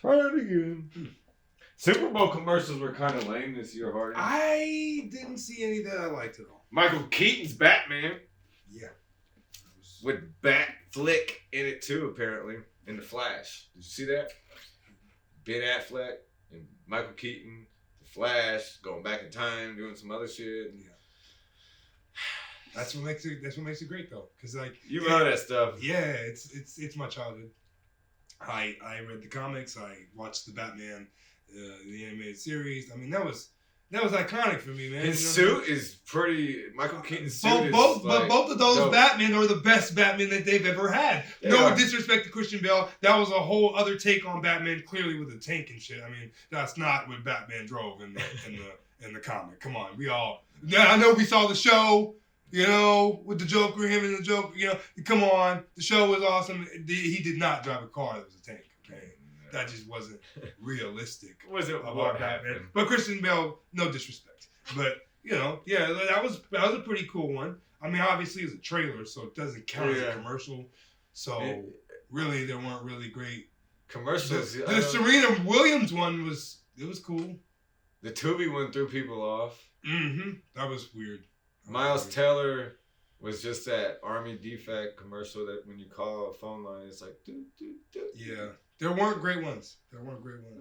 Try that again. Super Bowl commercials were kind of lame this year, Hardy. I didn't see any that I liked at all. Michael Keaton's Batman. Yeah. With Batflick in it too, apparently. In The Flash. Did you see that? Ben Affleck and Michael Keaton, The Flash, going back in time, doing some other shit. Yeah. That's what makes it great though, because like you love that stuff. Yeah, it's my childhood. I read the comics. I watched the Batman, the animated series. I mean, that was iconic for me, man. His suit is pretty. Michael Keaton's suit both of those dope. Batman are the best Batman that they've ever had. Yeah. No disrespect to Christian Bale. That was a whole other take on Batman, clearly with a tank and shit. I mean, that's not what Batman drove in the comic. Come on, I know we saw the show. You know, with the Joker, him and the Joker, you know, come on. The show was awesome. He did not drive a car that was a tank, okay? No. That just wasn't realistic. Wasn't what happened. But Christian Bale, no disrespect. But, you know, yeah, that was a pretty cool one. I mean, obviously it's a trailer, so it doesn't count as a commercial. So, really, there weren't really great commercials. The Serena Williams one was cool. The Tubi one threw people off. Mm-hmm. That was weird. Miles Teller was just that Army defect commercial that when you call a phone line, it's like, doo, doo, doo. Yeah. There weren't great ones.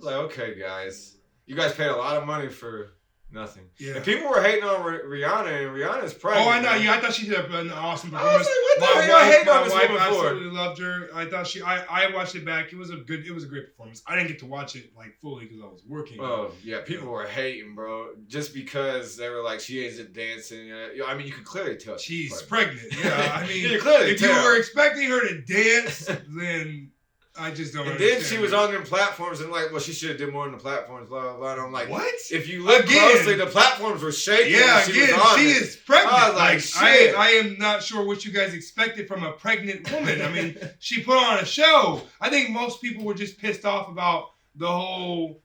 Like, okay, guys. You guys paid a lot of money for nothing. Yeah. And people were hating on Rihanna, and Rihanna's pregnant. Oh, I know. Yeah, I thought she did an awesome performance. I was like, what the hell y'all hating on this woman for? I absolutely loved her. I thought I watched it back. It was a great performance. I didn't get to watch it like fully because I was working. Oh, yeah. People were hating, bro. Just because they were like, she isn't dancing. I mean, you could clearly tell she's pregnant. Yeah, I mean, you clearly if tell. you were expecting her to dance, then I just don't understand. And then she was on them platforms and like, well, she should have did more on the platforms, blah, blah, blah. And I'm like, what? If you look closely, the platforms were shaking. Yeah, she is pregnant. I was like, shit. I am not sure what you guys expected from a pregnant woman. I mean, she put on a show. I think most people were just pissed off about the whole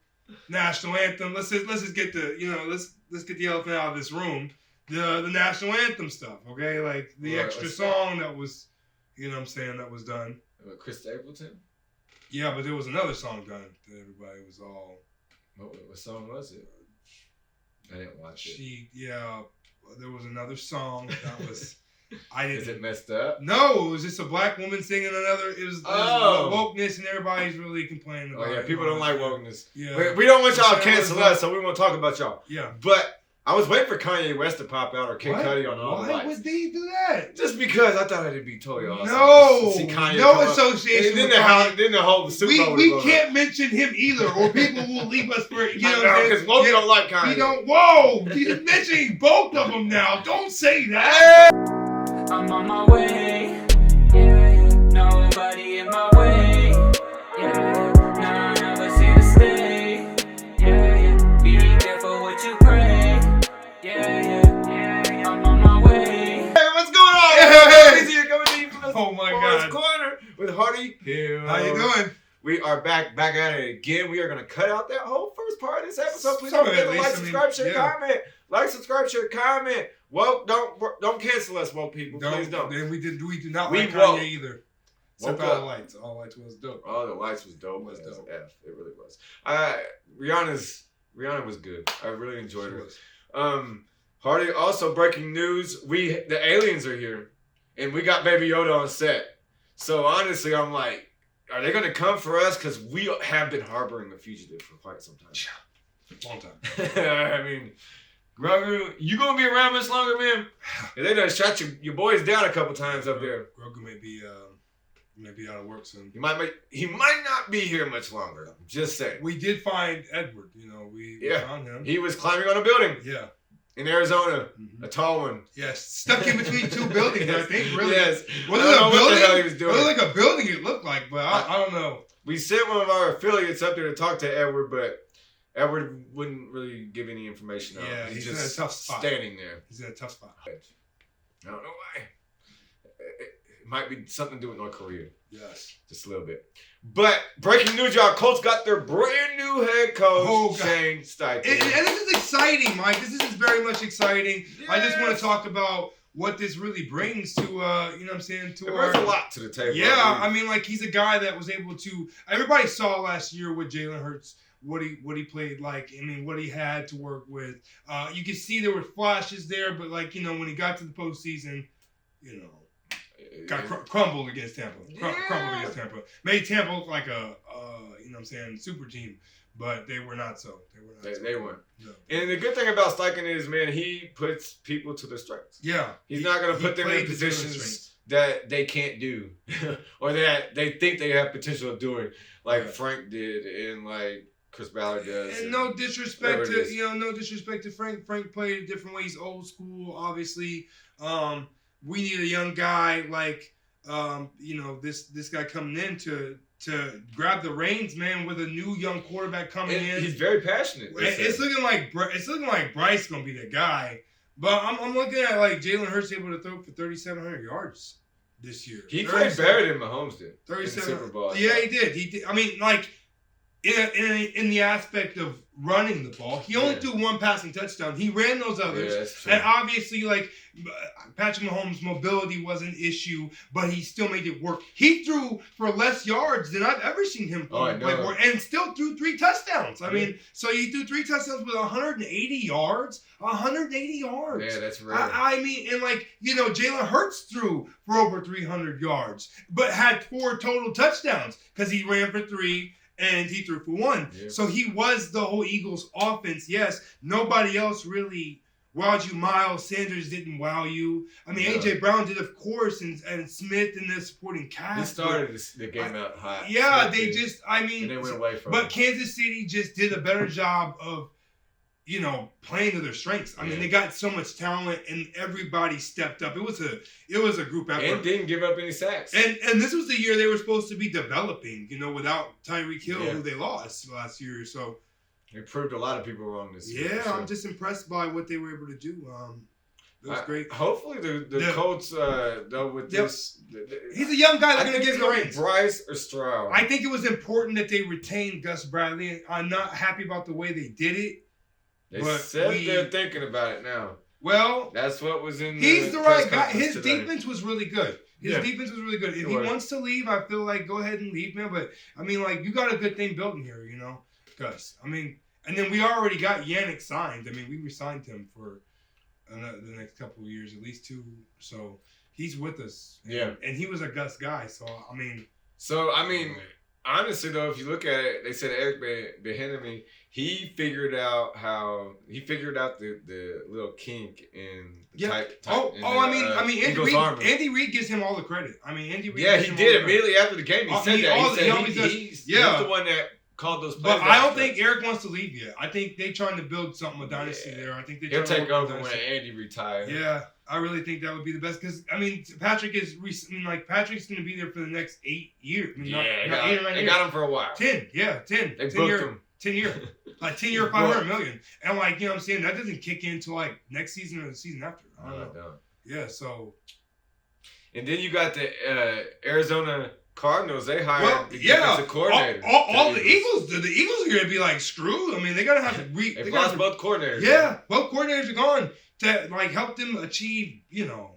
national anthem. Let's just get let's get the elephant out of this room. The national anthem stuff, okay? Like the extra song that was, you know what I'm saying, that was done. Chris Stapleton? Yeah, but there was another song done that everybody was all... What song was it? I didn't watch it. There was another song that was... Is it messed up? No, it was just a black woman singing another... It was wokeness and everybody's really complaining about it. Oh, yeah, people don't like wokeness. Yeah. We don't want y'all to cancel us, so we won't talk about y'all. Yeah. But... I was waiting for Kanye West to pop out or Kid Cudi on all the lights. Why would they do that? Just because I thought it'd be totally awesome. No, see Kanye no association with Kanye. Then the whole Super Bowl. We can't mention him either, or people will leave us for because Loki don't like Kanye. We don't. Whoa, he's mentioning both of them now. Don't say that. I'm on my way. Yeah, nobody in my way. Yeah, nah, I never see the stay. Yeah, be careful what you pray. Yeah, I'm on my way. Hey, what's going on? Hey. He's here coming to you from the Sports Corner with Hardy Hill. How you doing? We are back at it again. We are going to cut out that whole first part of this episode. Please Some don't of it, forget to at like, least. subscribe, share, comment. Like, subscribe, share, comment. Well, don't cancel us, woke people. Please don't. And we do not We like woke. Kanye either. Except Woke all up. the lights. All the lights was dope. Oh, the lights was dope. It was dope. F. It really was. Rihanna was good. I really enjoyed her. Hardy, also breaking news, the aliens are here. And we got Baby Yoda on set. So honestly, I'm like, are they going to come for us? Because we have been harboring a fugitive for quite some time. Long time. I mean, Grogu, you going to be around much longer, man? And they done shot your boys down a couple times up there. Grogu may be out of work soon. He might not be here much longer. I'm just saying. We did find Edward. We found him. He was climbing on a building. Yeah. In Arizona, a tall one. Yes, stuck in between two buildings. I think. Really. Yes. Was it a building? What the hell he was doing? It was like a building. It looked like, but I don't know. We sent one of our affiliates up there to talk to Edward, but Edward wouldn't really give any information out. Yeah, he's just in a tough spot. Standing there. He's in a tough spot. I don't know why. It might be something to do with North Korea. Yes. Just a little bit. But breaking news, y'all. Colts got their brand new head coach, Shane Steichen. And this is exciting, Mike. This is very much exciting. Yes. I just want to talk about what this really brings to, you know what I'm saying, to It our... brings a lot to the table. Yeah, I mean, like, he's a guy that was able to... Everybody saw last year with Jalen Hurts what he played like. I mean, what he had to work with. You can see there were flashes there, but, like, you know, when he got to the postseason, you know, got crumbled against Tampa. Crumbled against Tampa. Made Tampa look like a, you know what I'm saying, super team. But they were not so. They weren't. No. And the good thing about Steichen is, man, he puts people to their strengths. Yeah. He's not going to put them in positions that they can't do or that they think they have potential of doing, like Frank did and like Chris Ballard does. And no disrespect to, you know, no disrespect to Frank. Frank played a different way. He's old school, obviously. We need a young guy like, you know, this guy coming in to grab the reins, man, with a new young quarterback coming in. He's very passionate. It's looking like Bryce gonna be the guy. But I'm looking at like Jalen Hurts able to throw for 3,700 yards this year. He played better than Mahomes did. 37 in the SuperBowls. Yeah, he did. He did. I mean, like in the aspect of running the ball, he only threw one passing touchdown. He ran those others, and obviously, like Patrick Mahomes' mobility was an issue, but he still made it work. He threw for less yards than I've ever seen him play for, and still threw 3 touchdowns. I mean, so he threw 3 touchdowns with 180 yards. 180 yards. Yeah, that's right. I mean, and like, you know, Jalen Hurts threw for over 300 yards, but had 4 total touchdowns because he ran for 3. And he threw for 1. Yep. So he was the whole Eagles offense. Yes, nobody else really wowed you. Miles Sanders didn't wow you. I mean, A.J. Brown did, of course, and Smith in the supporting cast. He started the game out hot. Yeah, Smith they did. just, I mean. And they went away from But him. Kansas City just did a better job of, you know, playing to their strengths. I mean, they got so much talent, and everybody stepped up. It was a group effort. And didn't give up any sacks. And this was the year they were supposed to be developing, you know, without Tyreek Hill, who they lost last year. So it proved a lot of people wrong this year. Yeah, sure. I'm just impressed by what they were able to do. It was great. Hopefully the Colts, though, with this. He's a young guy that's going to give the reins. Bryce or Stroud. I think it was important that they retained Gus Bradley. I'm not happy about the way they did it. They said they're thinking about it now. Well, that's what was in. He's the right guy. His defense was really good. His defense was really good. If he wants to leave, I feel like go ahead and leave, man. But I mean, like, you got a good thing built in here, you know, Gus. I mean, and then we already got Yannick signed. I mean, we re-signed him for the next couple of years, at least 2. So he's with us. And he was a Gus guy. So I mean. Honestly, though, if you look at it, they said Eric Bieniemy, he figured out the little kink in the type. I mean, Andy Reid gives him all the credit. I mean, Andy Reid. Yeah, he did immediately after the game. He said that. He's the one that called those plays. But I don't think Eric wants to leave yet. I think they're trying to build something, a dynasty there. I think he'll take over when Andy retires. Yeah, I really think that would be the best because I mean, Patrick's going to be there for the next 8 years. I mean, they got him for a while. 10. They booked him. 10 year, like 10 year, $500 million, and like you know what I'm saying that doesn't kick in until like next season or the season after. I don't know. Yeah, so. And then you got the Arizona Cardinals. They hired the defensive coordinator. All the Eagles are going to be like screwed. I mean, they're going to have to they lost both coordinators. Yeah, both coordinators are gone to like help them achieve, you know,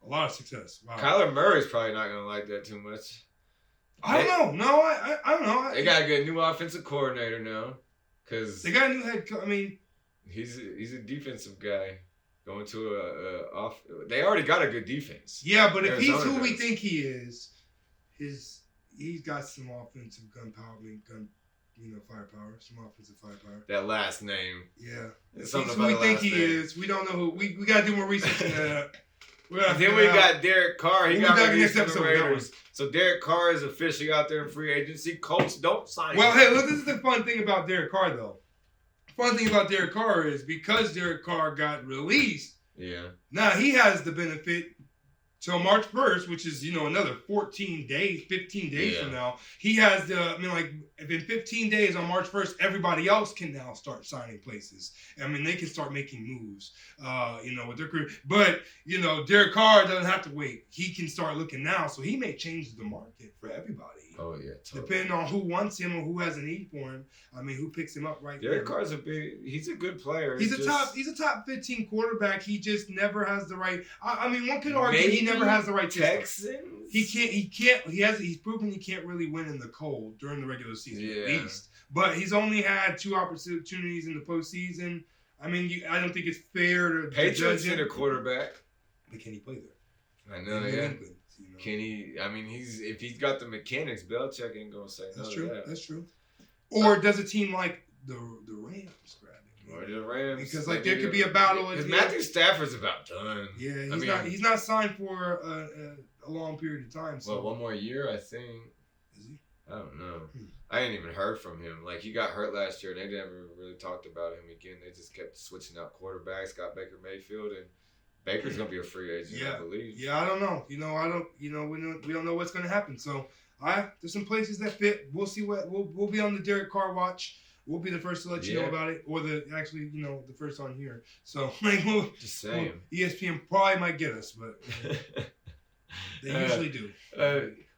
a lot of success. Wow. Kyler Murray's probably not going to like that too much. I don't know. No, I don't know. They got to get a new offensive coordinator now, because they got a new head coach. I mean, he's a defensive guy going to off. They already got a good defense. Yeah, but if he's who we think he is, he's got some offensive firepower, some offensive firepower. That last name. Yeah, he's who we think he is. We don't know who. We got to do more research on that. Then we got Derek Carr. He got released from the Raiders. So Derek Carr is officially out there in free agency. Colts don't sign him. Well, hey, look, this is the fun thing about Derek Carr, though. The fun thing about Derek Carr is because Derek Carr got released, now he has the benefit till March 1st, which is, you know, another 15 days from now. He has if in 15 days on March 1st, everybody else can now start signing places. I mean, they can start making moves, with their career. But, you know, Derek Carr doesn't have to wait. He can start looking now, so he may change the market for everybody. Oh yeah, totally. Depending on who wants him or who has a need for him. I mean, who picks him up right Derek there. Carr's he's a good player. He's a top 15 quarterback. He just never has the right. I mean, one could argue Maybe he never has the right system. Texans. He's proven he can't really win in the cold during the regular season at least. But he's only had 2 opportunities in the postseason. I mean, I don't think it's fair to Patriots judge need him. a quarterback. But can he play there? I know, In New yeah. England, you know? Can he? I mean, if he's got the mechanics, Belichick ain't gonna say no That's to true. that. That's true. Or does a team like the Rams grab him? Or the Rams. Because there could be a battle. Because Matthew Stafford's about done. Yeah, he's not signed for a long period of time. So. Well, one more year, I think. Is he? I don't know. I ain't even heard from him. Like, he got hurt last year, and they never really talked about him again. They just kept switching out quarterbacks, got Baker Mayfield, and Baker's gonna be a free agent, I believe. Yeah, I don't know. We don't know what's gonna happen. So, there's some places that fit. We'll see we'll be on the Derek Carr watch. We'll be the first to let you know about it, or the first on here. So, just saying, ESPN probably might get us, but they usually do.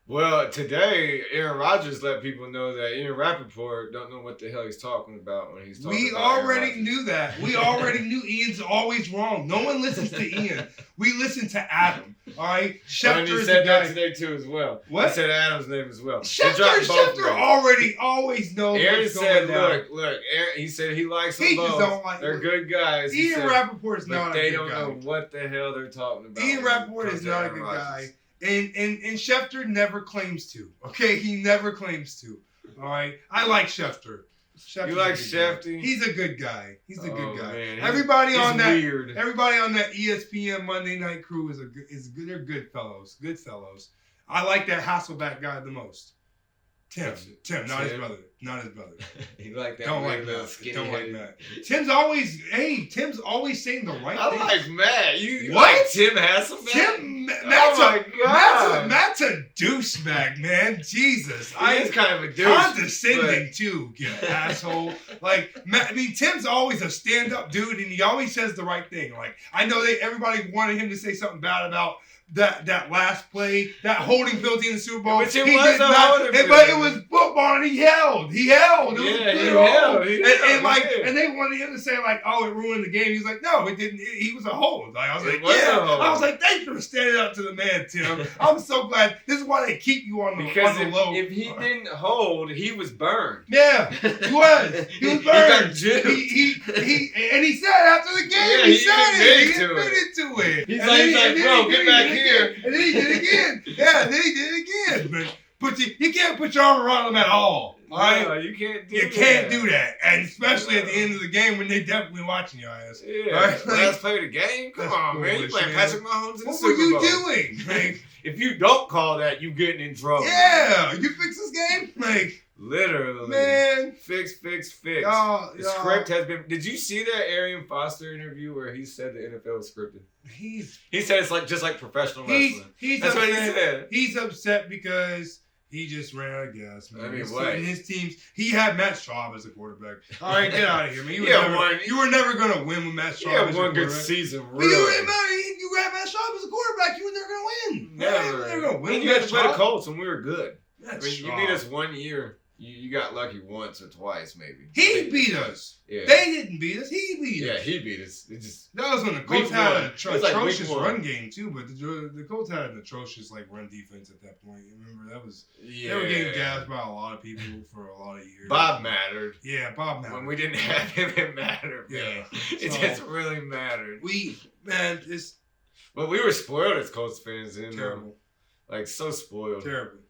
Well, today, Aaron Rodgers let people know that Ian Rappaport don't know what the hell he's talking about when he's talking We about already knew that. We already knew Ian's always wrong. No one listens to Ian. We listen to Adam. All right? Schefter he said that today, too, as well. What? He said Adam's name as well. Schefter already always knows Aaron what's said, going on. look, Aaron, he said he likes them He both. just don't like They're good guys. Ian Rappaport is not a good guy. They don't know what the hell they're talking about. Ian Rappaport is not a good guy. And Schefter never claims to. Okay? He never claims to. All right? I like Schefter. You like Schefter? He's a good guy. He's a good guy. Man. Everybody on that Weird. ESPN Monday Night Crew is good. They're good fellows. Good fellows. I like that Hasselback guy the most. Tim, not his brother. Not his brother. You like that? Don't like little Matt. skinny Don't headed. like Matt. Tim's always saying the right thing. I like Matt. You What? like Tim Hasselbeck? Matt's a douchebag, man. Jesus. He's kind of a douche. Condescending too, you asshole. Like, Tim's always a stand-up dude, and he always says the right thing. Like, I know everybody wanted him to say something bad about that last play, that holding penalty in the Super Bowl. Which it he was did a not, holding but penalty. it was football, and he held. He held. It was Yeah, a he good held. hold. He And held. and they wanted him to say like, "Oh, it ruined the game." He's like, "No, it didn't. He was a hold." Like, I was like, a hold. I was like, "Thank you for standing up to the man, Tim." I'm so glad. This is why they keep you on the low. If he didn't hold, he was burned. Yeah, he was. He was He burned. got juked. He said after the game, Yeah, he he said admitted it. He admitted to it. He's And like, then bro, he get did back it here. again. And then he did it again. Yeah, and then he did it again. But you can't put your arm around him at all. All right? No, you can't do You that. can't do that. And especially at the end of the game when they definitely watching your ass. Yeah. All right? Last play of the game? Come That's on, man. You foolish, playing man. Patrick Mahomes in the What Super were you Bowl. doing? Like, If you don't call that, you getting in trouble. yeah, you fix this game? Like, Literally. man. Fix. Y'all. Script has been. Did you see that Arian Foster interview where he said the NFL was scripted? He said it's just like professional wrestling. That's what he said. He's upset because he just ran out of gas, man. I mean, his, what? and his teams, he had Matt Schaub as a quarterback. All right, get out of here, man. Yeah, You were never going to win with Matt Schaub Yeah, as your one good quarterback. season. But Really. you had Matt Schaub as a quarterback, you were never going to win. Never. You were never going to win. And you had to play the Colts when we were good. Matt You Schaub. beat us 1 year. You got lucky once or twice, maybe. He beat us. Yeah. They didn't beat us. He beat us. Yeah, he beat us. It just That was when the Colts Week had one. an It was like week atrocious one. run game too, but the Colts had an atrocious run defense at that point. You remember that was they were getting gassed by a lot of people for a lot of years. Bob mattered. Yeah, Bob mattered. When we didn't have him, it mattered. Yeah. Man. It So- just really mattered. It's But we were spoiled as Colts fans, in terrible, like so spoiled. terrible.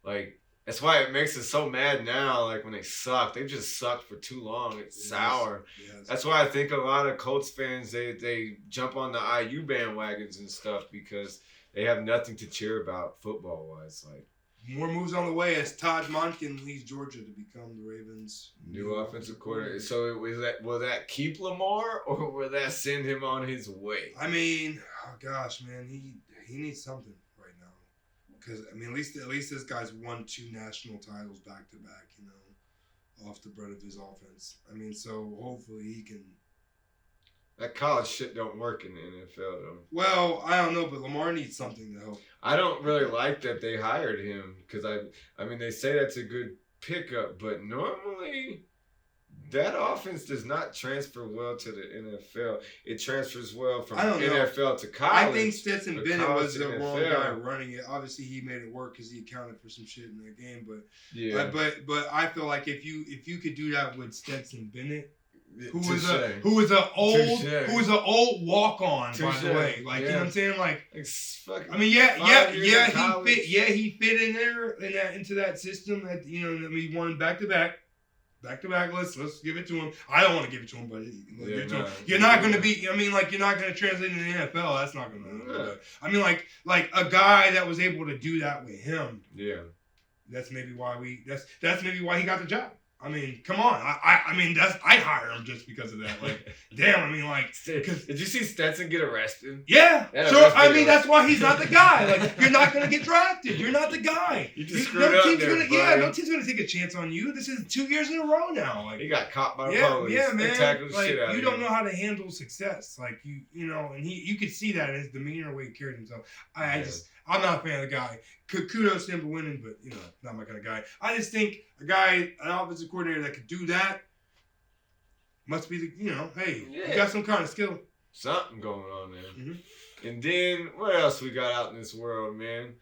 Like that's why it makes us so mad now. Like when they suck, they've just sucked for too long. It's sour. Yes. That's why I think a lot of Colts fans they jump on the IU bandwagons and stuff because they have nothing to cheer about football wise. Like More moves on the way as Todd Monken leaves Georgia to become the Ravens' new offensive coordinator. So will that keep Lamar or will that send him on his way? I mean, oh gosh, man, he needs something right now. Because I mean, at least this guy's won 2 national titles back to back. You know, off the bread of his offense. I mean, so hopefully he can That college shit don't work in the NFL though. Well, I don't know, but Lamar needs something to help. I don't really like that they hired him because I mean they say that's a good pickup, but normally that offense does not transfer well to the NFL. It transfers well from NFL to college. I think Stetson Bennett was the wrong NFL. guy running it. Obviously, he made it work because he accounted for some shit in that game. But yeah, but I feel like if you could do that with Stetson Bennett, who was Touche. an old walk on, by the way. Like you know what I'm saying? Like I mean, he fit in there into that system that he won back to back. Let's give it to him. I don't want to give it to him, but give it to him. You're not going to be. I mean, like you're not going to translate into the NFL. That's not going to. Yeah. I mean, like a guy that was able to do that with him. Yeah. That's maybe why That's maybe why he got the job. I mean, come on. I mean, I'd hire him just because of that. Like, damn. I mean, like, did you see Stetson get arrested? Yeah. So I mean, that's why he's not the guy. Like, you're not gonna get drafted. You're not the guy. You just screwed up there, no team's gonna take a chance on you. This is 2 years in a row now. Like, he got caught by the police. Yeah, man. They tackled the like, shit out of you him. don't know how to handle success. Like you know, and you could see that in his demeanor, the way he carried himself. I'm not a fan of the guy. Kudos to him for winning, but not my kind of guy. I just think a guy, an offensive coordinator that could do that must be hey, you got some kind of skill. Something going on there. Mm-hmm. And then what else we got out in this world, man?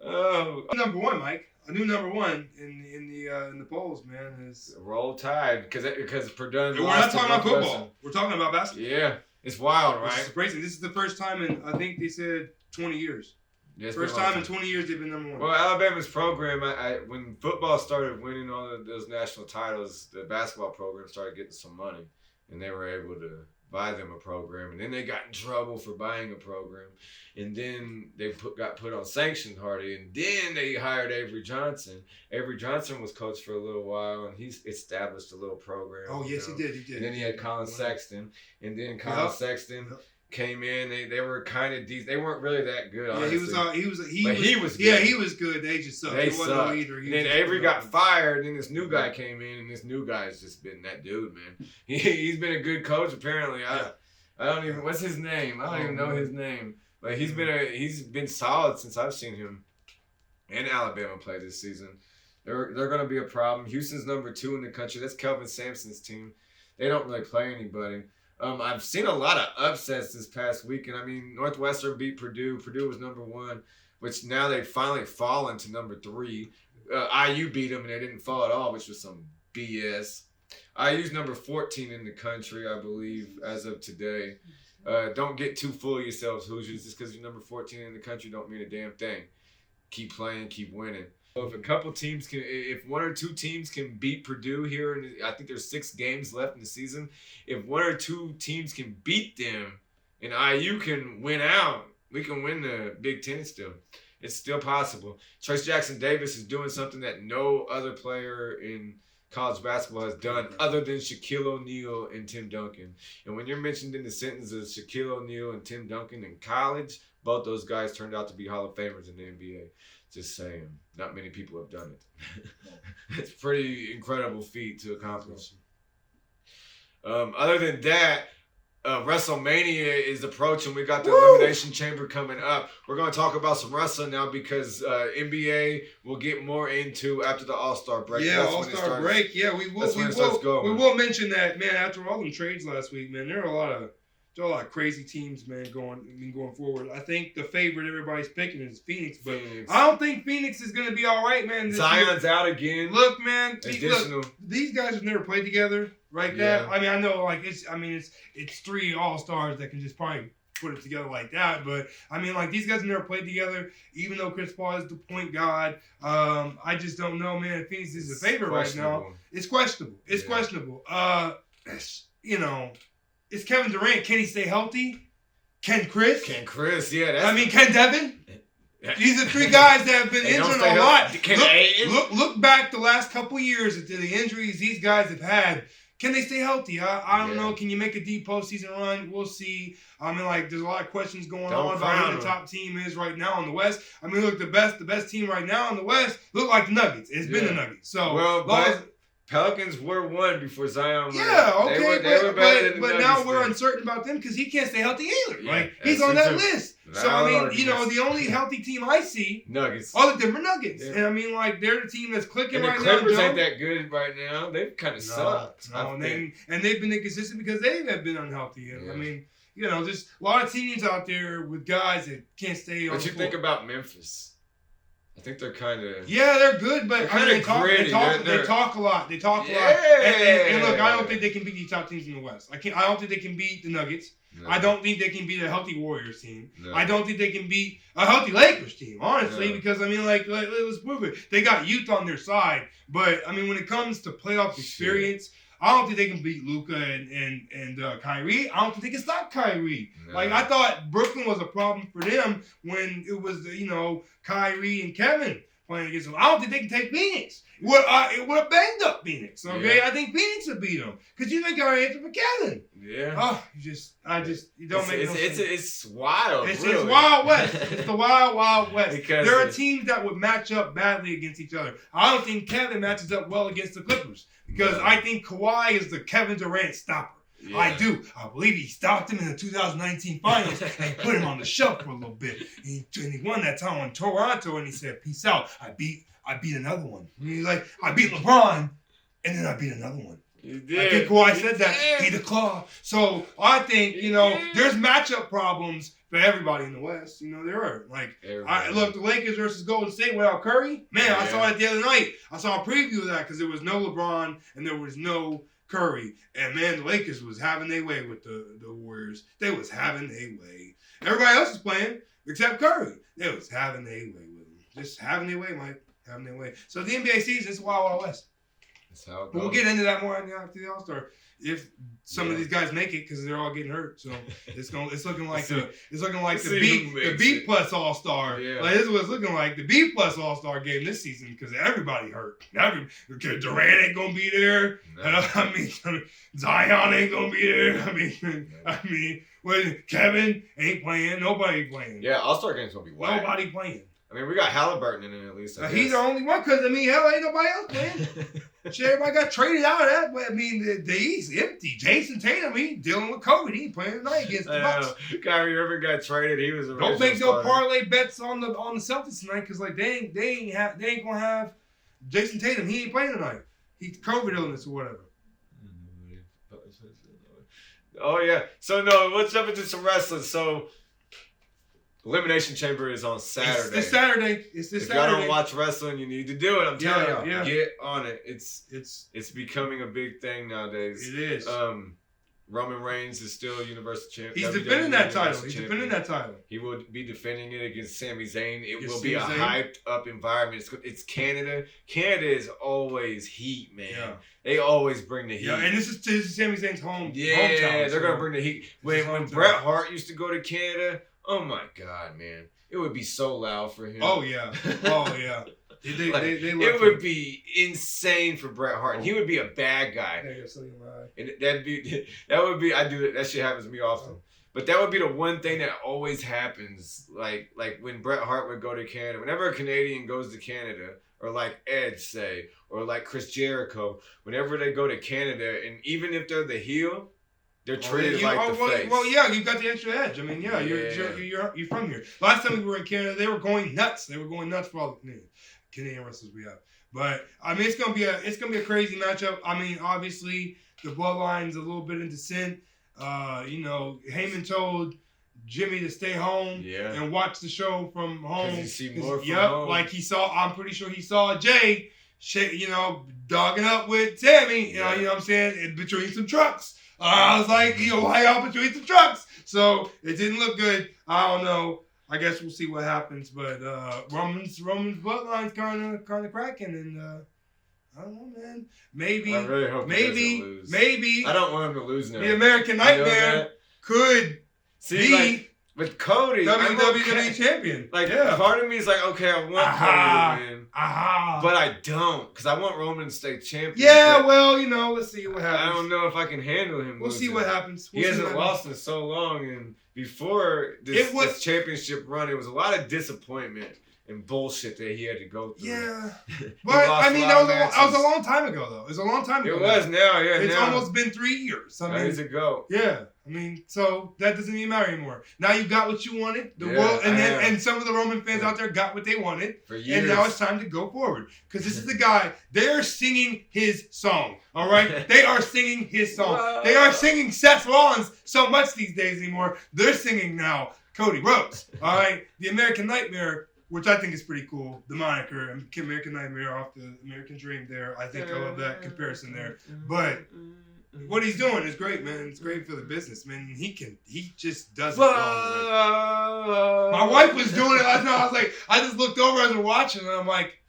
Number one, Mike. A new number one in the polls, man, is Roll Tide because Purdue. We're not talking about football. We're talking about basketball. Yeah, it's wild, right? It's crazy. This is the first time in I think they said 20 years. Yeah, first time in 20 years they've been number one. Well, Alabama's program, when football started winning all of those national titles, the basketball program started getting some money, and they were able to buy them a program, and then they got in trouble for buying a program, and then they got put on sanction, Hardy, and then they hired Avery Johnson. Avery Johnson was coach for a little while, and he's established a little program. Oh, yes, he did. And then he had Colin Sexton, and then Colin Sexton came in. They were kind of decent. They weren't really that good. Honestly. He was good. Yeah, he was good. They just sucked. They sucked. No either. And then Avery got fired. And then this new guy came in, and this new guy's just been that dude, man. He's been a good coach apparently. I don't even. What's his name? I don't even know his name. But he's been solid since I've seen him and Alabama play this season. They're going to be a problem. Houston's number 2 in the country. That's Kelvin Sampson's team. They don't really play anybody. I've seen a lot of upsets this past weekend. I mean, Northwestern beat Purdue. Purdue was number 1, which now they've finally fallen to number 3. IU beat them, and they didn't fall at all, which was some BS. IU's number 14 in the country, I believe, as of today. Don't get too full of yourselves, Hoosiers. Just because you're number 14 in the country don't mean a damn thing. Keep playing, keep winning. So if 1 or 2 teams can beat Purdue here, and I think there's 6 games left in the season, if 1 or 2 teams can beat them, and IU can win out, we can win the Big Ten still. It's still possible. Trace Jackson Davis is doing something that no other player in college basketball has done other than Shaquille O'Neal and Tim Duncan. And when you're mentioned in the sentence of Shaquille O'Neal and Tim Duncan in college, both those guys turned out to be Hall of Famers in the NBA. Just saying. Not many people have done it. It's a pretty incredible feat to accomplish. Other than that, WrestleMania is approaching. We got the Elimination Chamber coming up. We're going to talk about some wrestling now because NBA will get more into after the All-Star break. Yeah, All-Star break. Yeah, we will. We will mention that, man. After all them trades last week, man, there are a lot of crazy teams, man, going forward. I think the favorite everybody's picking is Phoenix, but I don't think Phoenix is going to be all right, man. Zion's out again. Look, man, these guys have never played together, right? Yeah. I mean, I know, like it's 3 All-Stars that can just probably put it together like that, but I mean, like these guys have never played together. Even though Chris Paul is the point guard, I just don't know, man. If Phoenix is the favorite right now, it's questionable. It's questionable. It's Kevin Durant. Can he stay healthy? Can Chris? Yeah. Can Devin? These are 3 guys that have been injured a lot. Look back the last couple years at the injuries these guys have had. Can they stay healthy? I don't know. Can you make a deep postseason run? We'll see. I mean, like, there's a lot of questions going on about who the top team is right now in the West. I mean, look, the best team right now in the West look like the Nuggets. It's been the Nuggets. So, Pelicans were one before Zion. Yeah, okay, they were better than the but Nuggets now we're then. uncertain about them because he can't stay healthy either. Yeah, Like he's that's on that true. list. Valid So I mean, arguments. the only healthy team I see Nuggets. are the Denver Nuggets, Yeah. and I mean, like they're the team that's clicking And the right now. Clippers Joe. ain't that good right now. They've kind of sucked. No, I and, think. they've been inconsistent because they have been unhealthy. And I Yeah. mean, just a lot of teams out there with guys that can't stay on What the you floor. think about Memphis? I think they're kind of. Yeah, they're good, but They're I mean, kinda gritty. they They're- talk a lot. They talk a lot. Yeah. And look, I don't think they can beat these top teams in the West. I don't think they can beat the Nuggets. No, I don't think they can beat a healthy Warriors team. no. I don't think they can beat a healthy Lakers team, honestly, No. because I mean, like, let's prove it. They got youth on their side, but I mean, when it comes to playoff experience, I don't think they can beat Luka and Kyrie. I don't think they can stop Kyrie. No. Like I thought Brooklyn was a problem for them when it was Kyrie and Kevin playing against them. I don't think they can take Phoenix. It would have banged up Phoenix. Okay, Yeah. I think Phoenix would beat them because you think I answer for Kevin. Yeah. Oh, you don't make no sense. It's wild. It's really. Wild West. It's the Wild, Wild West. Because there are teams that would match up badly against each other. I don't think Kevin matches up well against the Clippers because No. I think Kawhi is the Kevin Durant stopper. Yeah. I do. I believe he stopped him in the 2019 finals and put him on the shelf for a little bit. And he won that time on Toronto and he said, "Peace out. I beat another one." And he's like, "I beat LeBron and then I beat another one." You did. I think Kawhi said that. did. He the claw. So I think, He did. there's matchup problems for everybody in the West. There are. Like, look, the Lakers versus Golden State without Curry. Man, I saw that the other night. I saw a preview of that because there was no LeBron and there was no Curry. And, man, the Lakers was having their way with the Warriors. They was having their way. Everybody else was playing except Curry. They was having their way with them. Just having their way, Mike. Having their way. So the NBA season is Wild Wild West. That's how it goes. But we'll get into that more after the All-Star. If some of Yeah. these guys make it, because they're all getting hurt, so it's looking like the see who makes B it. plus All-Star. Yeah. Like this is what it's looking like, the B plus All-Star game this season, because everybody hurt. Durant ain't gonna be there. No. Zion ain't gonna be there. When Kevin ain't playing, nobody playing. Yeah, All-Star game's gonna be wild. Nobody playing. I mean, we got Halliburton in it at least. I He's the guess. only one, because hell, ain't nobody else playing. Shit, everybody got traded out of that. But I mean, the East empty. Jason Tatum, he dealing with COVID. He ain't playing tonight against the Bucks. Kyrie Irving got traded. He was a Don't make no parlay bets on the Celtics tonight, because like they ain't gonna have Jason Tatum. He ain't playing tonight. He's COVID illness or whatever. Oh yeah. So no, let's jump into some wrestling. So Elimination Chamber is on Saturday. It's this Saturday. It's this If Saturday. y'all don't watch wrestling, you need to do it. I'm telling y'all, yeah. get on it. It's It's becoming a big thing nowadays. it is. Roman Reigns is still Universal Champion. He's defending that title. He's defending that title. He will be defending it against Sami Zayn. It Against will be a Sami Zayn. hyped up environment. It's Canada. Canada is always heat, man. Yeah. They always bring the heat. Yeah, and this is Sami Zayn's hometown. Yeah, they're gonna so- bring the heat. This is When hometown. Bret Hart used to go to Canada, oh my God, man, it would be so loud for him. Oh yeah. Oh yeah. They Like, love it would be insane for Bret Hart. And he would be a bad guy. And that would be that shit happens to me often. But that would be the one thing that always happens. Like when Bret Hart would go to Canada. Whenever a Canadian goes to Canada, or like Edge say, or like Chris Jericho, whenever they go to Canada, and even if they're the heel, they're treated like the face. Well, yeah, you got the extra edge. I mean, yeah, Yeah. you're from here. Last time we were in Canada, they were going nuts. They were going nuts for all the Canadian wrestlers we have. But I mean, it's gonna be a crazy matchup. I mean, obviously the bloodline's a little bit in descent. Heyman told Jimmy to stay home and watch the show from home. 'Cause you see more from Yep, home. like I'm pretty sure he saw Jay, dogging up with Tammy. You know what I'm saying, in between some trucks. I was like, why y'all between some trucks? So it didn't look good. I don't know. I guess we'll see what happens. But Roman's bloodline's kind of cracking, and I don't know, man. Maybe, I really hope he doesn't lose. maybe I don't want him to lose now. the American You know Nightmare that? could See, be like, with Cody, I'm WWE okay. champion. Like, yeah. part of me is like, okay, I want Aha. Cody to win, Aha. but I don't, because I want Roman to stay champion. Yeah, but well, let's see what happens. I don't know if I can handle him. We'll see losing. what happens. He hasn't lost in so long, and before this championship run, it was a lot of disappointment. and bullshit that he had to go through. Yeah. He But, lost I mean, a that lot was, of that was a matches. long time ago, though. It was a long time ago. It was now, yeah. It's now. almost been 3 years. I Now mean, he's a GOAT. yeah. I mean, so that doesn't even matter anymore. Now you got what you wanted. The Yeah, world, and I then am. and some of the Roman fans out there got what they wanted. For years. And now it's time to go forward. Because this is the guy, they're singing his song. All right? They are singing his song. Whoa. They are singing Seth Rollins so much these days anymore. They're singing now Cody Rhodes. All right? The American Nightmare, which I think is pretty cool. The moniker, American Nightmare off the American Dream there. I think I love that comparison there. But what he's doing is great, man. It's great for the business, man. He just does it well. Whoa. My wife was doing it last night. I was like, I just looked over as we're watching, and I'm like,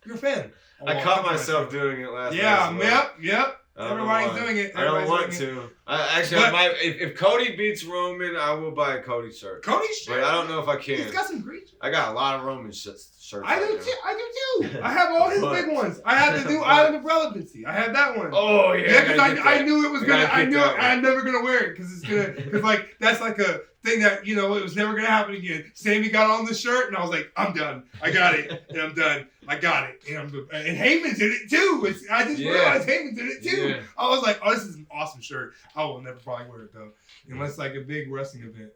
you're a fan. I caught myself doing it last night. Yeah, yep. I don't know Everybody's why. doing it. I don't want Everybody's doing it. to. I might. If Cody beats Roman, I will buy a Cody shirt. Cody's shirt. But I don't know if I can. He's got some great shirts. I got a lot of Roman shirts. I do too. I do too. I have all his But- big ones. I have the new Island of Relevancy. I have that one. Oh yeah. Yeah, because I knew it was gonna. I knew that one. I'm never gonna wear it because it's gonna. Because like that's like a thing that it was never gonna happen again. Sammy got on the shirt and I was like, I'm done. I got it and I'm done. I got it and and Heyman's in it too. I just realized Heyman's in it too. Yeah. I was like, oh, this is an awesome shirt. I will never probably wear it though, unless like a big wrestling event,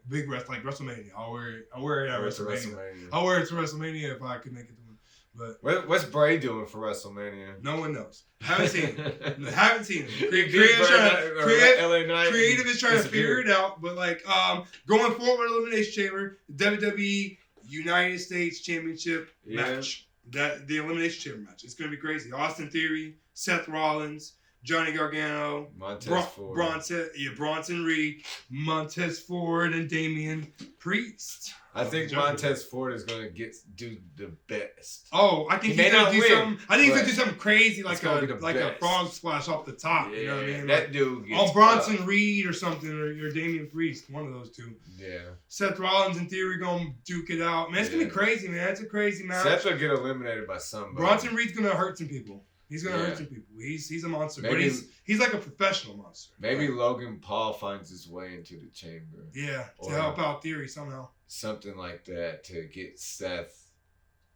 like WrestleMania. I'll wear it. I'll wear it at WrestleMania. I'll wear it to WrestleMania if I could make it to one. But What's Bray doing for WrestleMania? no one knows. Haven't seen him. Haven't seen him. Creative Creative is trying to figure it out, but like going forward with Elimination Chamber, WWE United States Championship match. That the Elimination Chamber match. It's gonna be crazy. Austin Theory, Seth Rollins, Johnny Gargano, Bronson Reed, Montez Ford, and Damian Priest. I think Montez Ford is gonna do the best. Oh, I think he's gonna do something. I think he's gonna do something crazy, like a frog splash off the top. Yeah, you know what I mean? That dude. Gets Bronson Reed or something, or Damian Priest, one of those two. Yeah. Seth Rollins and Theory gonna duke it out. Man, it's gonna be crazy, man. It's a crazy match. Seth will get eliminated by somebody. Bronson Reed's gonna hurt some people. He's gonna hurt some people. He's a monster, but he's like a professional monster. Maybe Logan Paul finds his way into the chamber. Yeah, to help out Theory somehow. Something like that to get Seth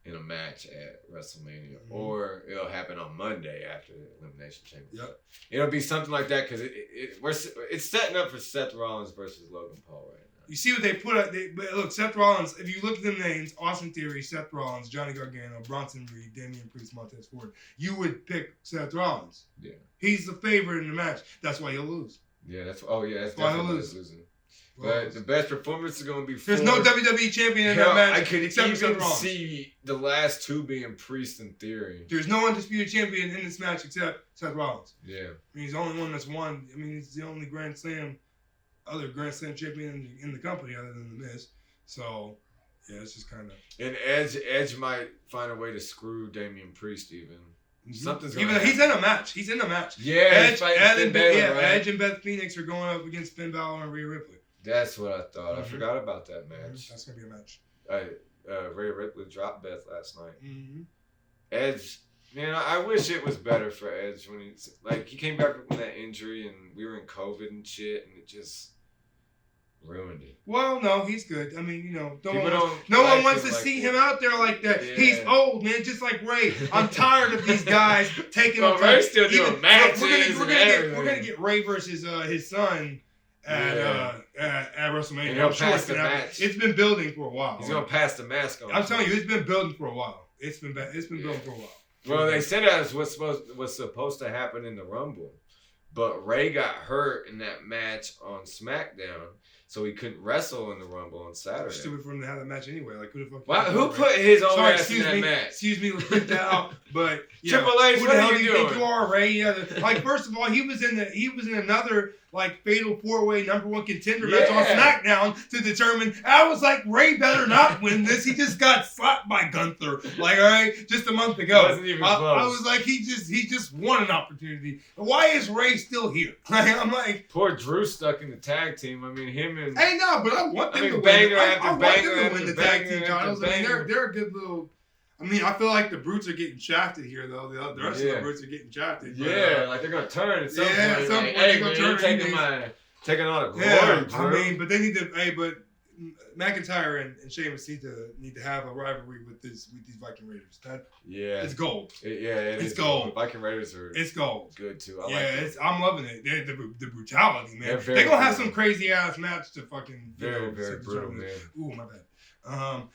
in a match at WrestleMania, or it'll happen on Monday after the Elimination Chamber. Yep. It'll be something like that because it's setting up for Seth Rollins versus Logan Paul right now. You see what they put up? Look, Seth Rollins. If you look at them names, Austin Theory, Seth Rollins, Johnny Gargano, Bronson Reed, Damian Priest, Montez Ford, you would pick Seth Rollins. Yeah. He's the favorite in the match. That's why he'll lose. Yeah, that's why he'll lose. Losing. But the best performance is going to be There's no WWE champion in that match. I could except even Rollins. see the last two being Priest and Theory. There's no undisputed champion in this match except Seth Rollins. Yeah. I mean, he's the only one that's won. I mean, he's the only other Grand Slam champion in the company other than The Miz. So, yeah, it's just kind of. And Edge might find a way to screw Damian Priest even. Something's going to He's in a match. He's in a match. Yeah, Edge and Beth Phoenix are going up against Finn Balor and Rhea Ripley. That's what I thought. I forgot about that match. That's going to be a match. Rhea Ripley dropped Beth last night. Mm-hmm. Edge, man, I wish it was better for Edge when he came back from that injury and we were in COVID and shit and it just ruined it. Well, no, he's good. I mean, no one one wants to see him out there like that. Yeah. He's old, man, just like Ray. I'm tired of these guys taking him. Ray's still doing matches. We're gonna get Ray versus his son at WrestleMania. And he'll pass the match. It's been building for a while. He's gonna pass the mask on. I'm telling you, it's been building for a while. It's been building for a while. Well, they said that was supposed to happen in the Rumble, but Ray got hurt in that match on SmackDown, so he couldn't wrestle in the Rumble on Saturday. It's stupid for him to have that match anyway. Like who put his own ass in that match? Excuse me, let's put that out. But Triple H, who the hell do you think you are, Ray? Yeah, like first of all, he was in another like fatal 4-way #1 contender match on SmackDown to determine. I was like, Ray better not win this. He just got slapped by Gunther, like all right, just a month ago. Wasn't even close. I was like, he just won an opportunity. Why is Ray still here? I'm like, poor Drew stuck in the tag team. I mean, him and hey, no, but I want them to win. I want them to win the tag team titles. I mean, they're a good little. I mean, I feel like the Brutes are getting shafted here, though. The rest of the Brutes are getting shafted. But, like they're gonna turn at some point. At some point, hey, man, you're taking all the glory, Drew. I mean, but they need to. Hey, but McIntyre and Sheamus need to have a rivalry with these Viking Raiders. It's gold. It's gold. Viking Raiders are good too. I like it. I'm loving it. The brutality, man. They're gonna have some crazy ass match to fucking very brutal, man. Ooh, my bad.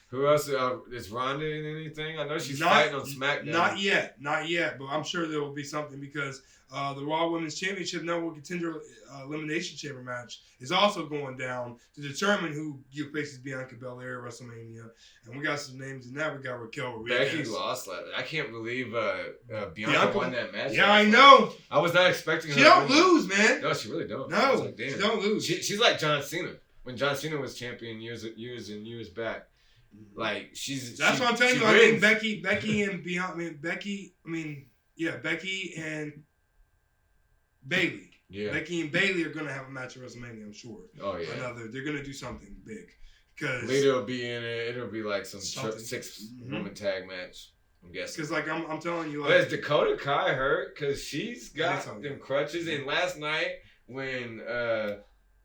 Who else is Ronda in anything? I know she's fighting on SmackDown. Not yet, but I'm sure there will be something because the Raw Women's Championship Number Contender Elimination Chamber match is also going down to determine who faces Bianca Belair at WrestleMania, and we got some names in that. We got Raquel Rodriguez. Becky lost last. I can't believe Bianca won that match. Yeah, I know. I was not expecting her. She don't lose, man. No, she really don't. No, like, damn. she don't lose. She's like John Cena. When John Cena was champion years and years back, like that's what I'm telling you. I think Becky and Bayley. Yeah. Becky and Bayley are gonna have a match at WrestleMania, I'm sure. Oh yeah. They're gonna do something big. Because later will be in it. It'll be like some 6-woman tag match. I'm guessing. Because like I'm telling you, like, but is Dakota Kai hurt? Because she's got them crutches. And last night when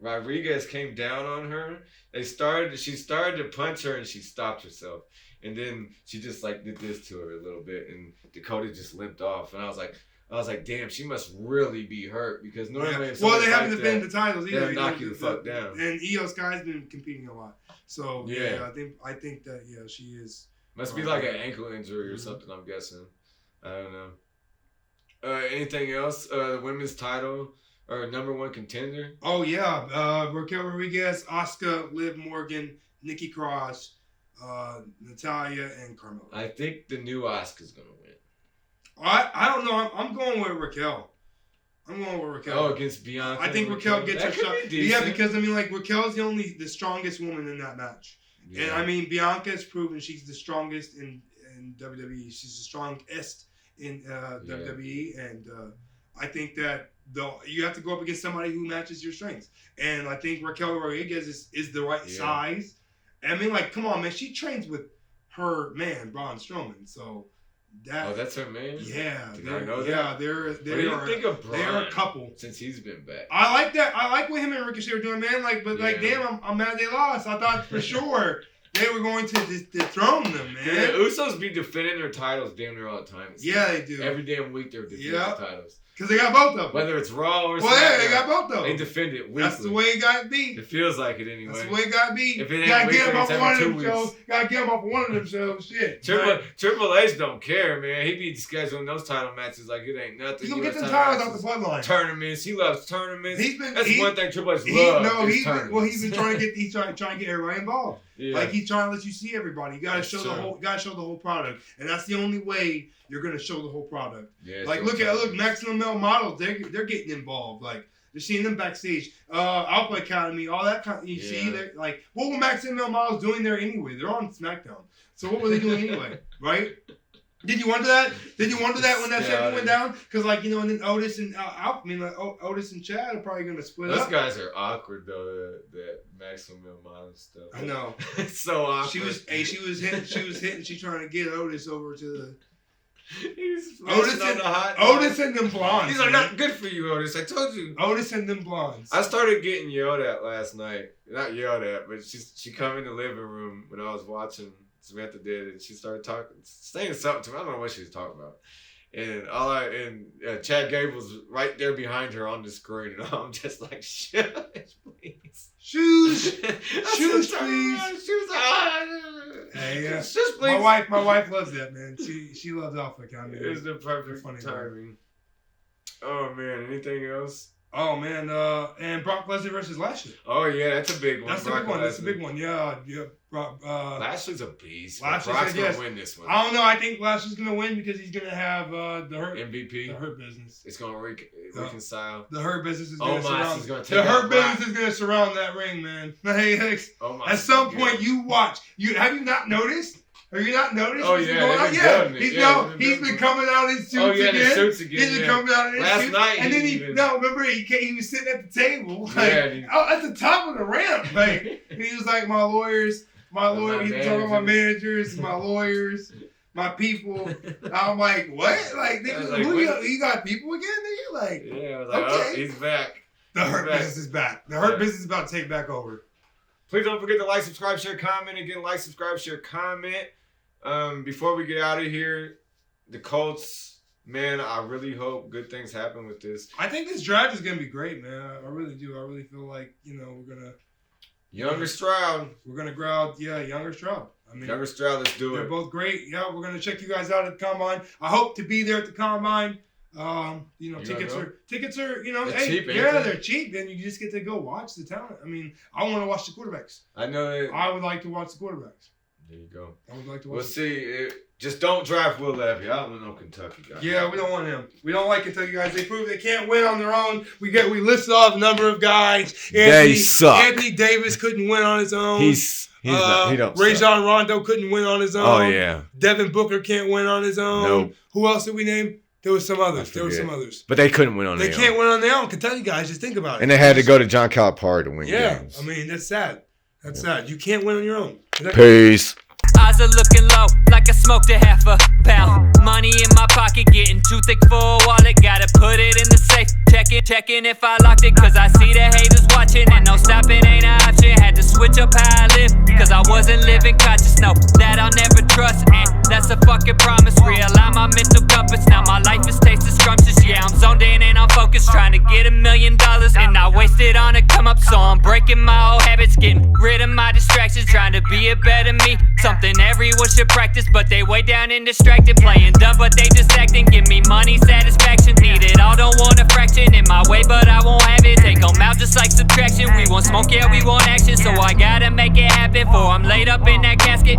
Rodriguez came down on her, she started to punch her and she stopped herself. And then she just like did this to her a little bit and Dakota just limped off. And I was like, damn, she must really be hurt because normally they haven't defended the titles either. They'll knock you the fuck down. And Io Sky's been competing a lot. So yeah, I think that she is. Must be like an ankle injury or something, I'm guessing. I don't know. Anything else? The women's title or number one contender? Oh yeah, Raquel Rodriguez, Asuka, Liv Morgan, Nikki Cross, Natalya, and Carmella. I think the new Asuka's gonna win. I don't know. I'm going with Raquel. Oh, against Bianca. I think Raquel gets her shot. Yeah, because I mean, like Raquel's the strongest woman in that match, and I mean Bianca has proven she's the strongest in WWE. She's the strongest in WWE, and I think that you have to go up against somebody who matches your strengths, and I think Raquel Rodriguez is the right size. I mean, like, come on, man, she trains with her man Braun Strowman, so. That's her man? Yeah. Did I know that? Yeah, they're a couple. Since he's been back. I like that. I like what him and Ricochet were doing, man. Damn, I'm mad they lost. I thought for sure they were going to dethrone them, man. Yeah, Usos be defending their titles damn near all the time. Yeah, they do. Every damn week they're defending their titles. Because they got both of them. Whether it's Raw or they got both of them. They defend it weekly. That's the way it got beat. It feels like it anyway. That's the way it got beat. If it ain't gotta weekly, get him off one of them weeks. shows. Gotta get him off one of them shows. Shit. Triple H don't care, man. He be scheduling those title matches like it ain't nothing. He's gonna get them titles off the bloodline. Tournaments. He loves tournaments. That's one thing Triple H loves. He's been trying to get everybody involved. Yeah. Like he's trying to let you see everybody. You gotta show the whole product, and that's the only way you're gonna show the whole product. Yeah, like look Maximum Male Models. They're getting involved. Like they're seeing them backstage. Alpha Academy, all that kind. You see, they're like, what were Maximum Male Models doing there anyway? They're on SmackDown. So what were they doing anyway? Right? Did you wonder that? When that segment went down? Because and then Otis and Otis and Chad are probably gonna split up. Those guys are awkward though. That Maximum Male Model stuff. I know. It's so awkward. She was hitting. She's trying to get Otis over to the. Otis and them blondes. These are not good for you, Otis. I told you. Otis and them blondes. I started getting yelled at last night. Not yelled at, but she come in the living room when I was watching Samantha did, and she started saying something to me. I don't know what she was talking about. And Chad Gable's right there behind her on the screen, and I'm just like, shush, please. Shoes, please. Hey, just please. My wife loves that, man. She loves Alpha Academy. It's the perfect funny timing. Oh man, anything else? Oh man, and Brock Lesnar versus Lashley. Oh yeah, that's a big one. That's a big one. Yeah. Lashley's a beast. Brock's gonna win this one. I don't know. I think Lashley's gonna win because he's gonna have the Hurt MVP. The Hurt Business. It's gonna reconcile. The Hurt Business is gonna surround. The Hurt Business is gonna surround that ring, man. Hey, at some point you watch. Have you not noticed? Have you not noticed? Oh yeah, he's been coming out in suits again. The suits again. He's been coming out in last suits. night. And then remember he was sitting at the table, at the top of the ramp, and he was like, my lawyers. He was talking about my managers, my lawyers, my people. I'm like, what? Like, you got people again? Nigga? Like, I was like, okay. He's back. The Hurt Business is back. The Hurt Business is about to take back over. Please don't forget to like, subscribe, share, comment. Again, like, subscribe, share, comment. Before we get out of here, the Colts, man, I really hope good things happen with this. I think this draft is going to be great, man. I really do. I really feel like, we're going to... Younger Stroud. We're going to grab, younger Stroud. I mean, Younger Stroud, let's do it. They're both great. Yeah, we're going to check you guys out at the Combine. I hope to be there at the Combine. Tickets are, they're cheap, they're cheap. And you just get to go watch the talent. I mean, I want to watch the quarterbacks. I know that. I would like to watch the quarterbacks. There you go. I would like to watch. We'll see. Just don't draft Will Levis. I don't want no Kentucky guy. Yeah, we don't want him. We don't like Kentucky guys. They prove they can't win on their own. We listed off a number of guys. They suck. Anthony Davis couldn't win on his own. He's not. He don't. Rajon Rondo couldn't win on his own. Oh yeah. Devin Booker can't win on his own. Nope. Who else did we name? There was some others. But they couldn't win on their own. They can't win on their own. Kentucky guys, just think about it. And they had to go to John Calipari to win games. I mean, that's sad. That's sad. You can't win on your own. Peace. Eyes are looking low, like I smoked a half a pound. Money in my pocket, getting too thick for a wallet. Gotta put it in the safe. Checking if I locked it, cause I see the haters watching. And no stopping ain't an option. Had to switch up how I live, cause I wasn't living conscious. No, that I'll never trust, and that's a fucking promise. Realign my mental compass, now my life is tasting scrumptious. Yeah, I'm zoned in and I'm focused, trying to get $1 million. And I wasted on a come up, so I'm breaking my old habits. Getting rid of my distractions, trying to be a better me. Something everyone should practice, but they way down and distracted. Playing dumb, but they just acting. Give me money, satisfaction. Need it all, don't want a fraction. In my way, but I won't have it. Take them out just like subtraction. We want smoke, yeah, we want action. So I gotta make it happen, for I'm laid up in that casket.